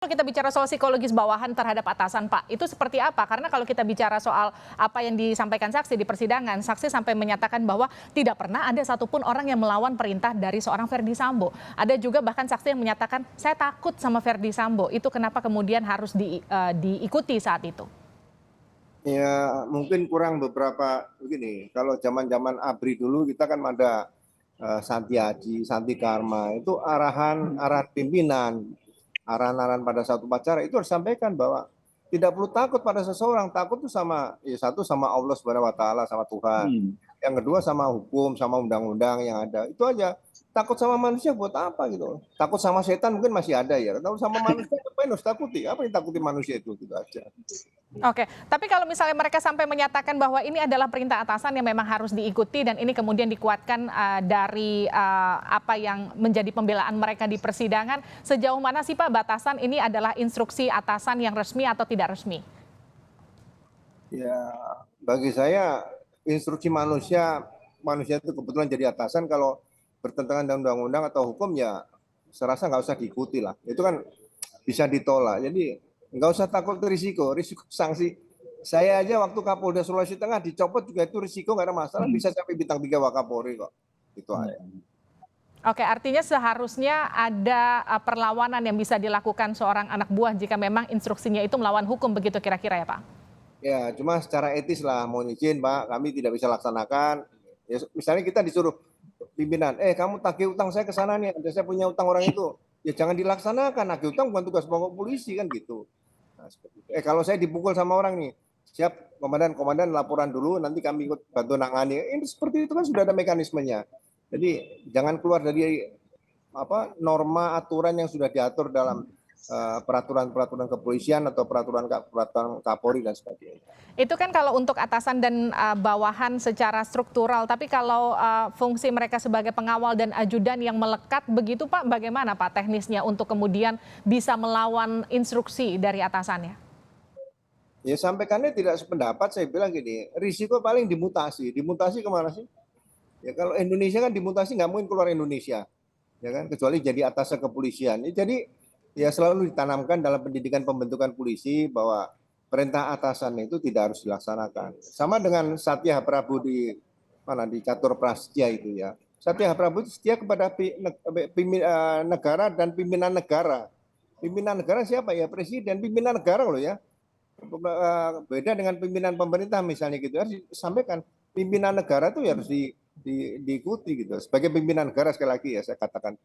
kita bicara soal psikologis bawahan terhadap atasan, Pak, itu seperti apa? Karena kalau kita bicara soal apa yang disampaikan saksi di persidangan, saksi sampai menyatakan bahwa tidak pernah ada satupun orang yang melawan perintah dari seorang Verdi Sambo. Ada juga bahkan saksi yang menyatakan, saya takut sama Verdi Sambo. Itu kenapa kemudian harus diikuti saat itu? Ya mungkin kurang beberapa begini. Kalau zaman-zaman ABRI dulu kita kan ada Santi Haji, Santi Karma, itu arahan pimpinan, arahan-arahan pada satu upacara itu harus sampaikan bahwa tidak perlu takut pada seseorang. Takut itu sama ya satu sama Allah Subhanahu wa taala, sama Tuhan. Yang kedua sama hukum, sama undang-undang yang ada. Itu aja. Takut sama manusia buat apa gitu? Takut sama setan mungkin masih ada ya. Takut sama manusia apa yang harus takuti? Apa yang takuti manusia itu gitu aja. Oke, tapi kalau misalnya mereka sampai menyatakan bahwa ini adalah perintah atasan yang memang harus diikuti dan ini kemudian dikuatkan dari apa yang menjadi pembelaan mereka di persidangan, sejauh mana sih Pak batasan ini adalah instruksi atasan yang resmi atau tidak resmi? Ya, bagi saya instruksi manusia itu kebetulan jadi atasan kalau bertentangan dengan undang-undang atau hukum ya saya rasa nggak usah diikuti lah. Itu kan bisa ditolak. Jadi nggak usah takut risiko sanksi. Saya aja waktu Kapolda Sulawesi Tengah dicopot juga itu risiko nggak ada masalah, bisa sampai bintang 3 Wakapolri kok. Itu aja. Oke, artinya seharusnya ada perlawanan yang bisa dilakukan seorang anak buah jika memang instruksinya itu melawan hukum begitu kira-kira ya Pak? Ya, cuma secara etis lah, mohon izin Pak, kami tidak bisa laksanakan. Ya, misalnya kita disuruh pimpinan, kamu tagih utang saya ke sana nih, saya punya utang orang itu. Ya jangan dilaksanakan, nagih utang bukan tugas pokok polisi kan gitu. Nah, seperti itu. Kalau saya dipukul sama orang nih, siap komandan laporan dulu, nanti kami ikut bantu nangani. Ini seperti itu kan sudah ada mekanismenya. Jadi jangan keluar dari norma aturan yang sudah diatur dalam peraturan kepolisian atau peraturan Kapolri dan sebagainya. Itu kan kalau untuk atasan dan bawahan secara struktural, tapi kalau fungsi mereka sebagai pengawal dan ajudan yang melekat begitu Pak, bagaimana Pak teknisnya untuk kemudian bisa melawan instruksi dari atasannya? Ya sampaikannya tidak sependapat, saya bilang gini, risiko paling dimutasi kemana sih? Ya kalau Indonesia kan dimutasi nggak mungkin keluar Indonesia, ya kan, kecuali jadi atasnya kepolisian. Jadi ya selalu ditanamkan dalam pendidikan pembentukan polisi bahwa perintah atasan itu tidak harus dilaksanakan. Sama dengan Satya Prabu di Catur Prastya itu ya. Satya Prabu itu setia kepada negara dan pimpinan negara. Pimpinan negara siapa ya? Presiden, pimpinan negara loh ya. Beda dengan pimpinan pemerintah misalnya gitu, harus disampaikan pimpinan negara itu harus diikuti gitu. Sebagai pimpinan negara sekali lagi ya saya katakan.